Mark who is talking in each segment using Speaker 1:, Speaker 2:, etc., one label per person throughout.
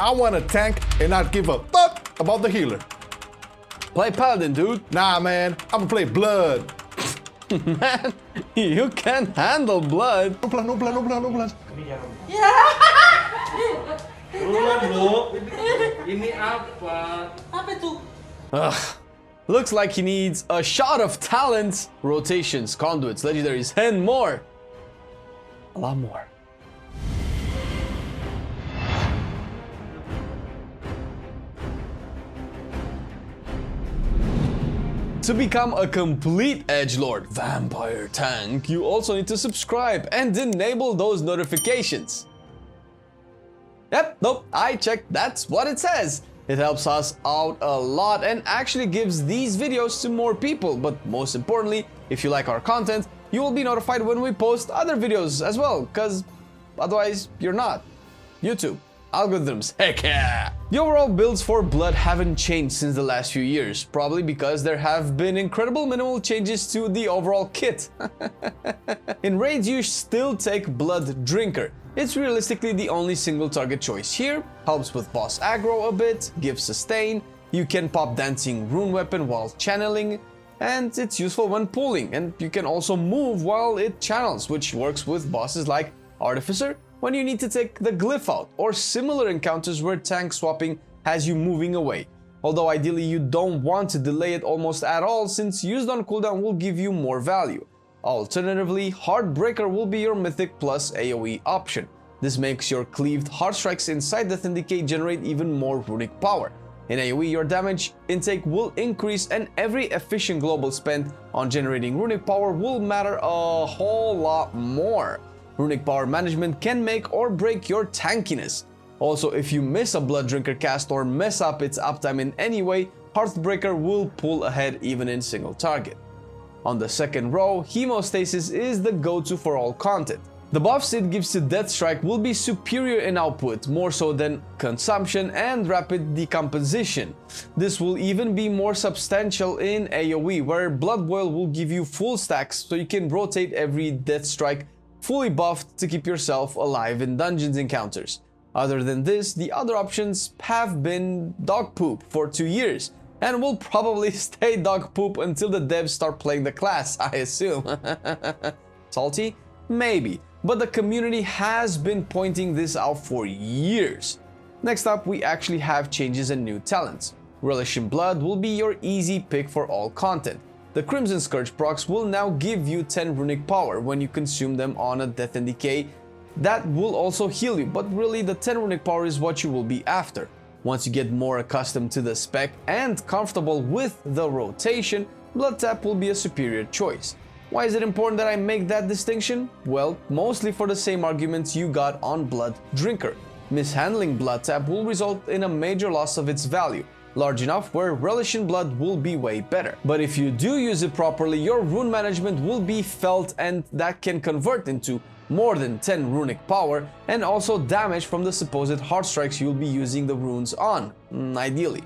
Speaker 1: I want a tank and not give a fuck about the healer.
Speaker 2: Play Paladin, dude.
Speaker 1: Nah, man, I'm gonna play Blood.
Speaker 2: Man, you can handle blood.
Speaker 1: No blood, no blood, no blood, no blood.
Speaker 3: Ini apa?
Speaker 4: Apa itu?
Speaker 2: Ugh. Looks like he needs a shot of talent, rotations, conduits, legendaries, and more. A lot more. To become a complete edgelord vampire tank, you also need to subscribe and enable those notifications. Yep, nope, I checked, that's what it says. It helps us out a lot and actually gives these videos to more people, but most importantly, if you like our content, you will be notified when we post other videos as well, cause otherwise you're not. YouTube. Algorithms, heck yeah! The overall builds for Blood haven't changed since the last few years, probably because there have been incredible minimal changes to the overall kit. In raids you still take Blood Drinker. It's realistically the only single target choice here, helps with boss aggro a bit, gives sustain, you can pop Dancing Rune Weapon while channeling, and it's useful when pulling, and you can also move while it channels, which works with bosses like Artificer, when you need to take the glyph out, or similar encounters where tank swapping has you moving away. Although ideally you don't want to delay it almost at all, since used on cooldown will give you more value. Alternatively, Heartbreaker will be your mythic plus AoE option. This makes your cleaved heart strikes inside Death and Decay generate even more runic power. In AoE, your damage intake will increase and every efficient global spent on generating runic power will matter a whole lot more. Runic power management can make or break your tankiness. Also, if you miss a Blood Drinker cast or mess up its uptime in any way, Heartbreaker will pull ahead even in single target. On the second row, Hemostasis is the go-to for all content. The buffs it gives to Death Strike will be superior in output, more so than Consumption and Rapid Decomposition. This will even be more substantial in AoE, where Blood Boil will give you full stacks so you can rotate every Death Strike fully buffed to keep yourself alive in dungeons encounters. Other than this, the other options have been dog poop for 2 years, and will probably stay dog poop until the devs start playing the class, I assume. Salty? Maybe, but the community has been pointing this out for years. Next up, we actually have changes and new talents. Relish in Blood will be your easy pick for all content. The Crimson Scourge procs will now give you 10 runic power when you consume them on a Death and Decay. That will also heal you, but really the 10 runic power is what you will be after. Once you get more accustomed to the spec and comfortable with the rotation, Blood Tap will be a superior choice. Why is it important that I make that distinction? Well, mostly for the same arguments you got on Blood Drinker. Mishandling Blood Tap will result in a major loss of its value, large enough where Relish in Blood will be way better. But if you do use it properly, your rune management will be felt, and that can convert into more than 10 runic power and also damage from the supposed heart strikes you'll be using the runes on, ideally.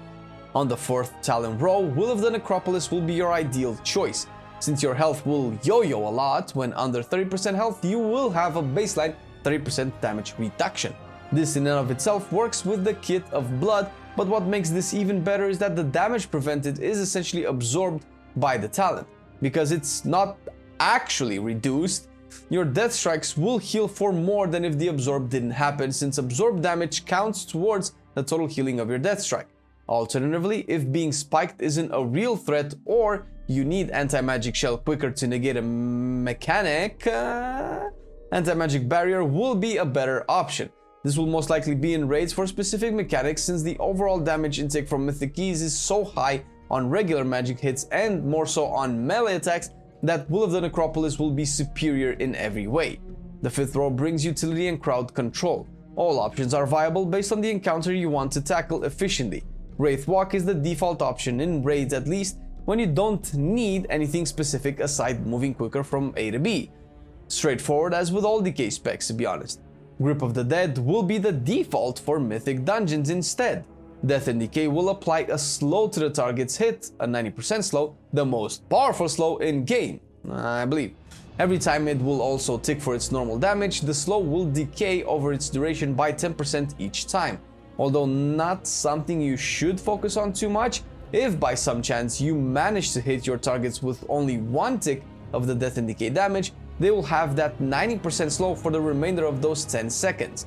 Speaker 2: On the fourth talent row, Will of the Necropolis will be your ideal choice. Since your health will yo-yo a lot, when under 30% health you will have a baseline 30% damage reduction. This in and of itself works with the kit of Blood, but what makes this even better is that the damage prevented is essentially absorbed by the talent. Because it's not actually reduced, your death strikes will heal for more than if the absorb didn't happen, since absorbed damage counts towards the total healing of your death strike. Alternatively, if being spiked isn't a real threat or you need anti-magic shell quicker to negate a mechanic, anti-magic barrier will be a better option. This will most likely be in raids for specific mechanics, since the overall damage intake from mythic keys is so high on regular magic hits and more so on melee attacks that Will of the Necropolis will be superior in every way. The fifth row brings utility and crowd control. All options are viable based on the encounter you want to tackle efficiently. Wraith Walk is the default option in raids, at least when you don't need anything specific aside moving quicker from A to B. Straightforward as with all decay specs, to be honest. Grip of the Dead will be the default for mythic dungeons instead. Death and Decay will apply a slow to the target's hit, a 90% slow, the most powerful slow in game, I believe. Every time it will also tick for its normal damage, the slow will decay over its duration by 10% each time. although not something you should focus on too much. If by some chance you manage to hit your targets with only one tick of the death and decay damage, they will have that 90% slow for the remainder of those 10 seconds.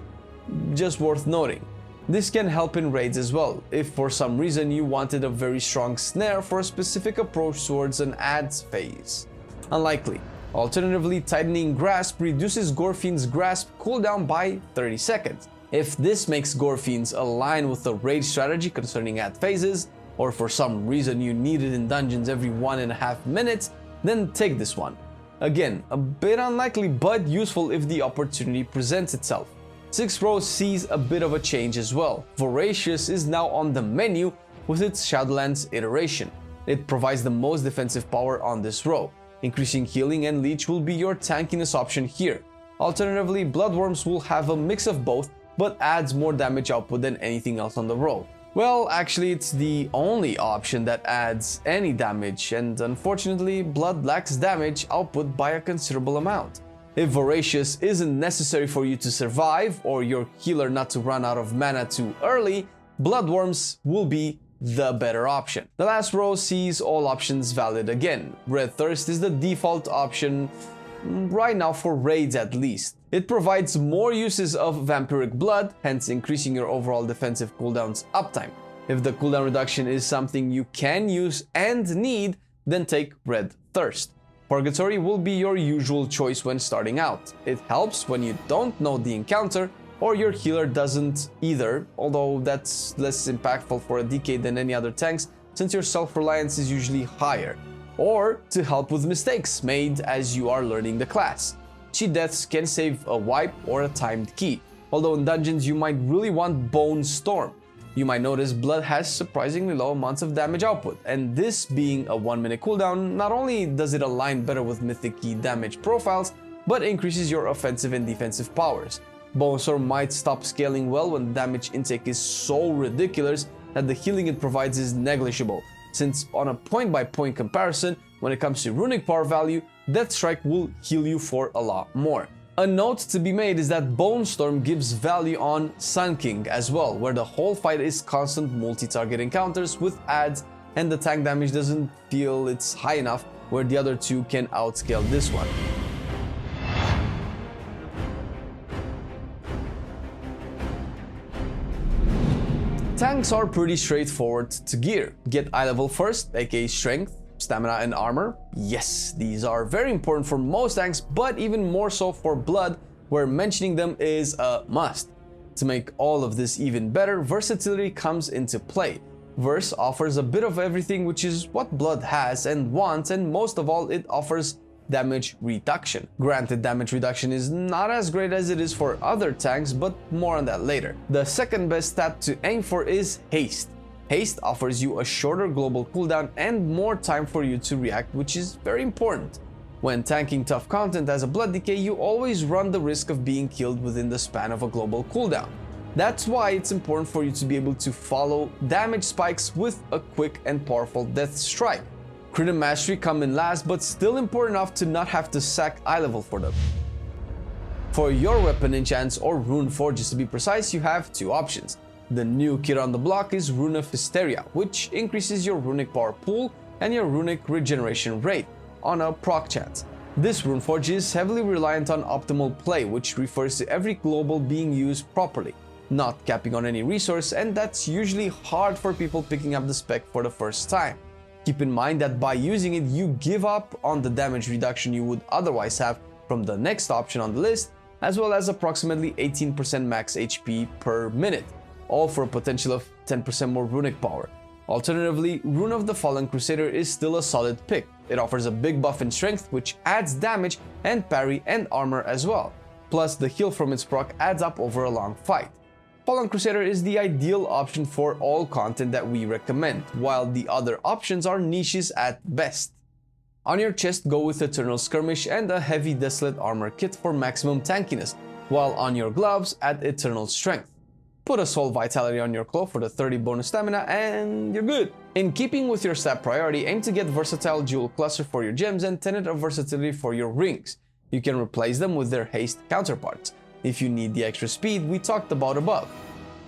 Speaker 2: Just worth noting. This can help in raids as well, if for some reason you wanted a very strong snare for a specific approach towards an adds phase. Unlikely. Alternatively, tightening grasp reduces Gorefiend's grasp cooldown by 30 seconds. If this makes Gorefiends align with the raid strategy concerning add phases, or for some reason you need it in dungeons every 1.5 minutes, then take this one. Again, a bit unlikely but useful if the opportunity presents itself. 6th row sees a bit of a change as well. Voracious is now on the menu with its Shadowlands iteration. It provides the most defensive power on this row. Increasing healing and leech will be your tankiness option here. Alternatively, Bloodworms will have a mix of both, but adds more damage output than anything else on the row. Well, actually it's the only option that adds any damage, and unfortunately Blood lacks damage output by a considerable amount. If Voracious isn't necessary for you to survive, or your healer not to run out of mana too early, Bloodworms will be the better option. The last row sees all options valid again. Red Thirst is the default option right now for raids at least. It provides more uses of vampiric blood, hence increasing your overall defensive cooldown's uptime. If the cooldown reduction is something you can use and need, then take Red Thirst. Purgatory will be your usual choice when starting out. It helps when you don't know the encounter or your healer doesn't either, although that's less impactful for a DK than any other tanks since your self-reliance is usually higher, or to help with mistakes made as you are learning the class. Cheat deaths can save a wipe or a timed key, although in dungeons you might really want Bone Storm. You might notice Blood has surprisingly low amounts of damage output, and this being a 1-minute cooldown, not only does it align better with mythic key damage profiles, but increases your offensive and defensive powers. Bone Storm might stop scaling well when the damage intake is so ridiculous that the healing it provides is negligible, since on a point-by-point comparison, when it comes to runic power value, Death Strike will heal you for a lot more. A note to be made is that Bone Storm gives value on Sun King as well, where the whole fight is constant multi-target encounters with adds, and the tank damage doesn't feel it's high enough where the other two can outscale this one. Tanks are pretty straightforward to gear. Get eye level first, aka strength, stamina and armor. Yes, these are very important for most tanks, but even more so for Blood, where mentioning them is a must. To make all of this even better, versatility comes into play. Verse offers a bit of everything, which is what Blood has and wants, and most of all, it offers damage reduction. Granted, damage reduction is not as great as it is for other tanks, but more on that later. The second best stat to aim for is haste. Haste offers you a shorter global cooldown and more time for you to react, which is very important. When tanking tough content as a Blood Decay, you always run the risk of being killed within the span of a global cooldown. That's why it's important for you to be able to follow damage spikes with a quick and powerful Death Strike. Crit and Mastery come in last, but still important enough to not have to sack eye level for them. For your weapon enchants, or rune forges to be precise, you have two options. The new kid on the block is Rune of Hysteria, which increases your runic power pool and your runic regeneration rate on a proc chance. This rune forge is heavily reliant on optimal play, which refers to every global being used properly, not capping on any resource, and that's usually hard for people picking up the spec for the first time. Keep in mind that by using it, you give up on the damage reduction you would otherwise have from the next option on the list, as well as approximately 18% max HP per minute, all for a potential of 10% more runic power. Alternatively, Rune of the Fallen Crusader is still a solid pick. It offers a big buff in strength, which adds damage and parry and armor as well. Plus, the heal from its proc adds up over a long fight. Fallen Crusader is the ideal option for all content that we recommend, while the other options are niches at best. On your chest, go with Eternal Skirmish and a heavy Desolate armor kit for maximum tankiness, while on your gloves, add Eternal Strength. Put a Soul Vitality on your claw for the 30 bonus stamina and you're good. In keeping with your stat priority, aim to get Versatile Jewel Cluster for your gems and Tenet of Versatility for your rings. You can replace them with their haste counterparts if you need the extra speed we talked about above.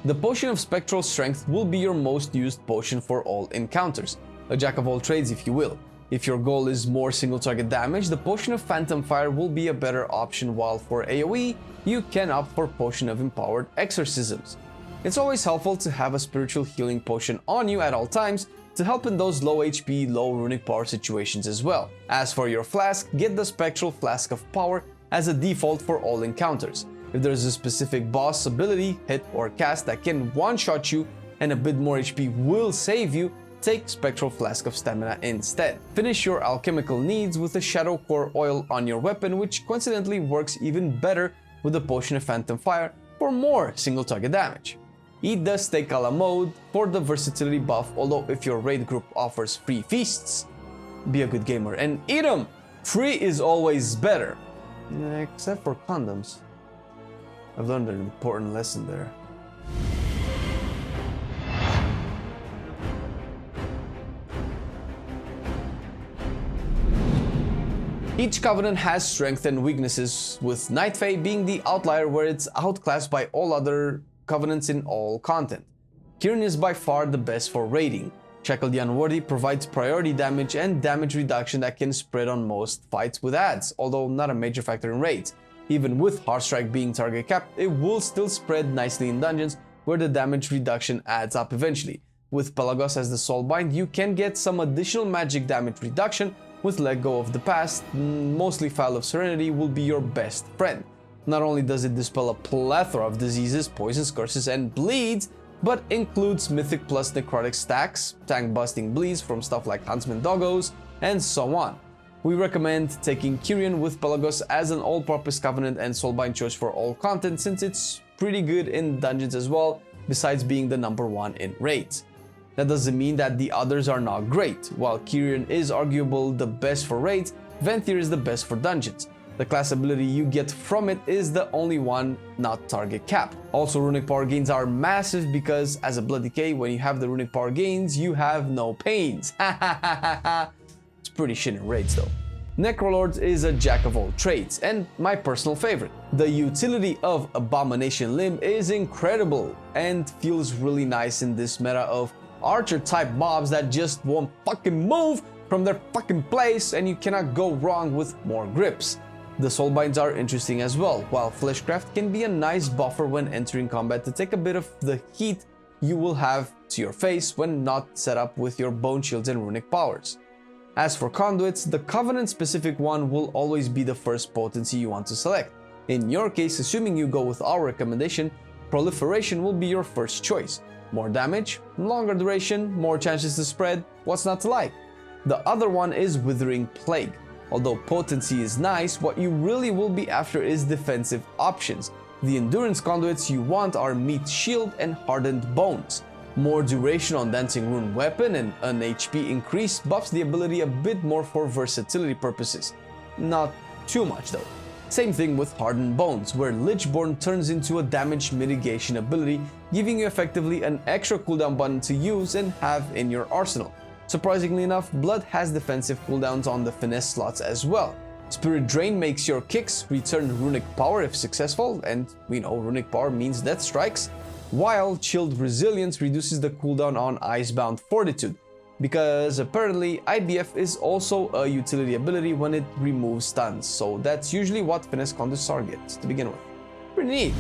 Speaker 2: The Potion of Spectral Strength will be your most used potion for all encounters, a jack of all trades if you will. If your goal is more single target damage, the Potion of Phantom Fire will be a better option, while for AoE, you can opt for Potion of Empowered Exorcisms. It's always helpful to have a spiritual healing potion on you at all times to help in those low HP, low runic power situations as well. As for your flask, get the Spectral Flask of Power as a default for all encounters. If there's a specific boss ability, hit or cast that can one-shot you and a bit more HP will save you, take Spectral Flask of Stamina instead. Finish your alchemical needs with a Shadow Core oil on your weapon, which coincidentally works even better with the Potion of Phantom Fire for more single target damage. Eat the Steak a la mode for the versatility buff, although if your raid group offers free feasts, be a good gamer and eat them! Free is always better. Except for condoms. I've learned an important lesson there. Each covenant has strengths and weaknesses, with Night Fae being the outlier where it's outclassed by all other covenants in all content. Kirin is by far the best for raiding. Shackle the Unworthy provides priority damage and damage reduction that can spread on most fights with adds, although not a major factor in raids. Even with Heartstrike being target capped, it will still spread nicely in dungeons where the damage reduction adds up eventually. With Pelagos as the Soulbind, you can get some additional magic damage reduction with Let Go of the Past. Mostly Phial of Serenity will be your best friend. Not only does it dispel a plethora of diseases, poisons, curses, and bleeds, but includes Mythic plus Necrotic stacks, tank busting bleeds from stuff like Huntsman Doggos, and so on. We recommend taking Kyrian with Pelagos as an all-purpose Covenant and Soulbind choice for all content, since it's pretty good in dungeons as well, besides being the #1 in raids. That doesn't mean that the others are not great. While Kyrian is arguable the best for raids, Venthyr is the best for dungeons. The class ability you get from it is the only one not target capped. Also, runic power gains are massive because as a Blood Decay, when you have the runic power gains, you have no pains. It's pretty shit in raids though. Necrolord is a jack of all trades, and my personal favorite. The utility of Abomination Limb is incredible and feels really nice in this meta of archer type mobs that just won't fucking move from their fucking place, and you cannot go wrong with more grips. The Soulbinds are interesting as well, while Fleshcraft can be a nice buffer when entering combat to take a bit of the heat you will have to your face when not set up with your bone shields and runic powers. As for conduits, the Covenant specific one will always be the first potency you want to select. In your case, assuming you go with our recommendation, Proliferation will be your first choice. More damage, longer duration, more chances to spread, what's not to like? The other one is Withering Plague. Although potency is nice, what you really will be after is defensive options. The endurance conduits you want are Meat Shield and Hardened Bones. More duration on Dancing Rune weapon and an HP increase buffs the ability a bit more for versatility purposes. Not too much though. Same thing with Hardened Bones, where Lichborn turns into a damage mitigation ability, giving you effectively an extra cooldown button to use and have in your arsenal. Surprisingly enough, Blood has defensive cooldowns on the finesse slots as well. Spirit Drain makes your kicks return runic power if successful, and we know runic power means death strikes, while Chilled Resilience reduces the cooldown on Icebound Fortitude, because apparently IBF is also a utility ability when it removes stuns, so that's usually what finesse conduits targets to begin with. Pretty neat.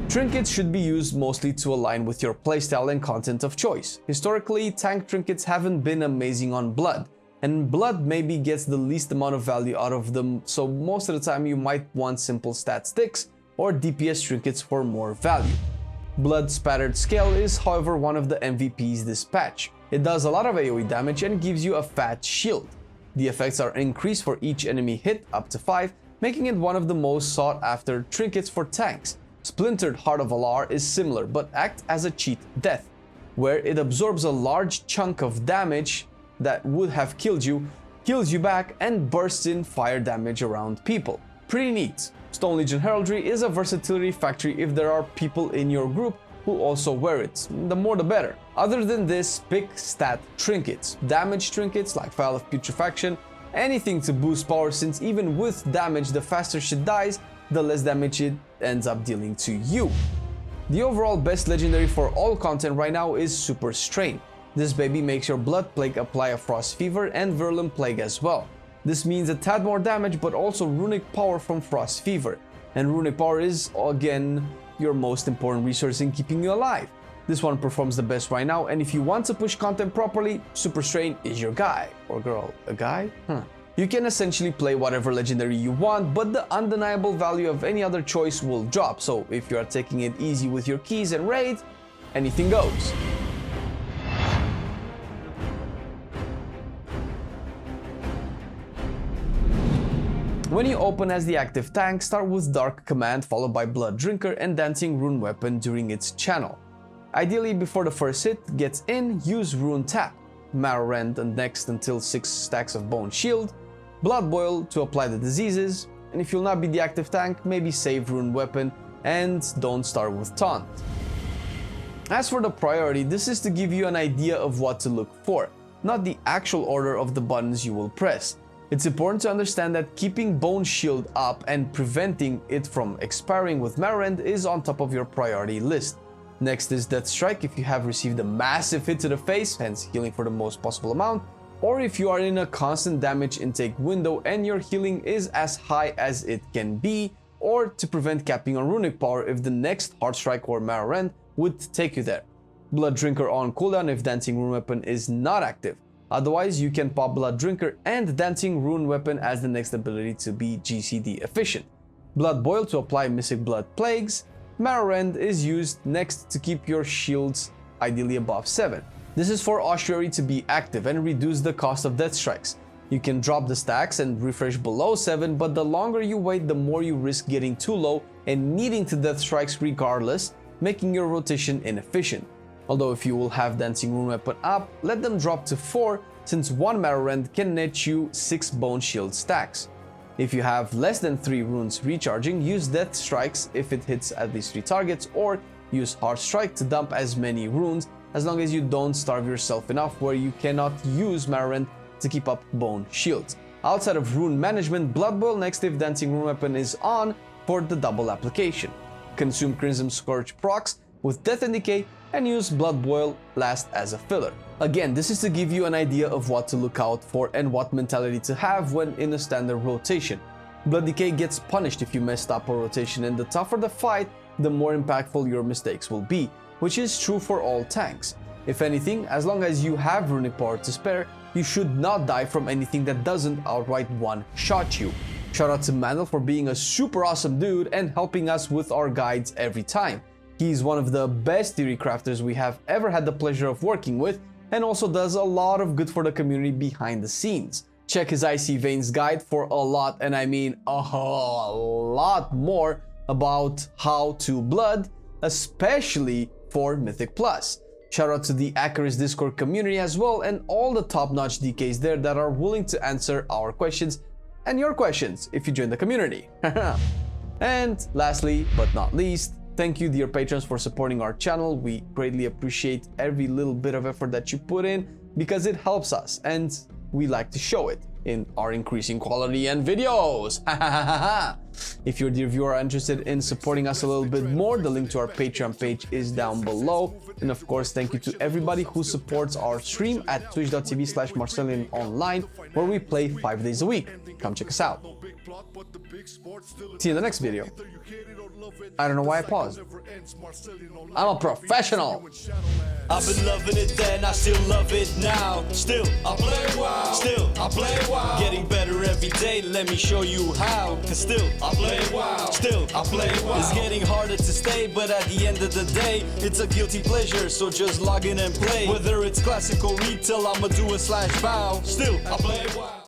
Speaker 2: Trinkets should be used mostly to align with your playstyle and content of choice. Historically, tank trinkets haven't been amazing on Blood, and Blood maybe gets the least amount of value out of them, so most of the time you might want simple stat sticks or DPS trinkets for more value. Blood Spattered Scale is however one of the MVPs this patch. It does a lot of AoE damage and gives you a fat shield. The effects are increased for each enemy hit up to 5, making it one of the most sought after trinkets for tanks. Splintered Heart of Alar is similar but acts as a cheat death, where it absorbs a large chunk of damage that would have killed you, heals you back, and bursts in fire damage around people. Pretty neat. Stone Legion Heraldry is a versatility factory if there are people in your group who also wear it. The more the better. Other than this, pick stat trinkets. Damage trinkets like Phial of Putrefaction anything to boost power, since even with damage, the faster shit dies, the less damage it ends up dealing to you. The overall best legendary for all content right now is Super Strain. This baby makes your Blood Plague apply a Frost Fever and Virulent Plague as well. This means a tad more damage, but also runic power from Frost Fever. And runic power is, again, your most important resource in keeping you alive. This one performs the best right now, and if you want to push content properly, Super Strain is your guy. Or girl. A guy? You can essentially play whatever legendary you want, but the undeniable value of any other choice will drop, so if you are taking it easy with your keys and raid, anything goes. When you open as the active tank, start with Dark Command followed by Blood Drinker and Dancing Rune Weapon during its channel. Ideally, before the first hit gets in, use Rune Tap, Marrow Rend and next until 6 stacks of Bone Shield, Blood Boil to apply the diseases, and if you'll not be the active tank, maybe save Rune Weapon and don't start with Taunt. As for the priority, this is to give you an idea of what to look for, not the actual order of the buttons you will press. It's important to understand that keeping Bone Shield up and preventing it from expiring with Marrow Rend is on top of your priority list. Next is Death Strike if you have received a massive hit to the face, hence healing for the most possible amount, or if you are in a constant damage intake window and your healing is as high as it can be, or to prevent capping on runic power if the next Heart Strike or Marrow Rend would take you there. Blood Drinker on cooldown if Dancing Rune Weapon is not active. Otherwise, you can pop Blood Drinker and Dancing Rune Weapon as the next ability to be GCD efficient. Blood Boil to apply Mystic Blood Plagues. Marrow Rend is used next to keep your shields ideally above 7. This is for Ossuary to be active and reduce the cost of Death Strikes. You can drop the stacks and refresh below 7, but the longer you wait, the more you risk getting too low and needing to Death Strikes regardless, making your rotation inefficient. Although if you will have Dancing Rune Weapon up, let them drop to 4, since 1 Marrow Rend can net you 6 Bone Shield stacks. If you have less than 3 runes recharging, use Death Strikes if it hits at least 3 targets, or use Heart Strike to dump as many runes, as long as you don't starve yourself enough where you cannot use Marrow Rend to keep up Bone Shields. Outside of rune management, Blood Boil next if Dancing Rune Weapon is on for the double application. Consume Crimson Scourge procs with Death and Decay, and use Blood Boil last as a filler. Again, this is to give you an idea of what to look out for and what mentality to have when in a standard rotation. Blood Decay gets punished if you messed up a rotation, and the tougher the fight, the more impactful your mistakes will be, which is true for all tanks. If anything, as long as you have runic power to spare, you should not die from anything that doesn't outright one-shot you. Shout out to Mandel for being a super awesome dude and helping us with our guides every time. He's one of the best theory crafters we have ever had the pleasure of working with, and also does a lot of good for the community behind the scenes. Check his Icy Veins guide for a lot, and I mean a lot more, about how to blood, especially for Mythic Plus. Shout out to the Acaris Discord community as well, and all the top-notch DKs there that are willing to answer our questions and your questions if you join the community. And lastly but not least, thank you dear patrons for supporting our channel. We greatly appreciate every little bit of effort that you put in, because it helps us and we like to show it in our increasing quality and videos. If you're dear viewer are interested in supporting us a little bit more, the link to our Patreon page is down below. And of course, thank you to everybody who supports our stream at twitch.tv/MarcelianOnline, where we play 5 days a week. Come check us out. See you in the next video. I don't know why I paused. I'm a professional.
Speaker 4: I've been loving it then, I still love it now. Still, I play WoW. Still, I play WoW. Getting better every day, let me show you how. Cause still, I play WoW. Still, I play WoW. It's getting harder to stay, but at the end of the day, it's a guilty pleasure, so just log in and play. Whether it's classic or retail, I'ma do a /bow. Still, I play WoW.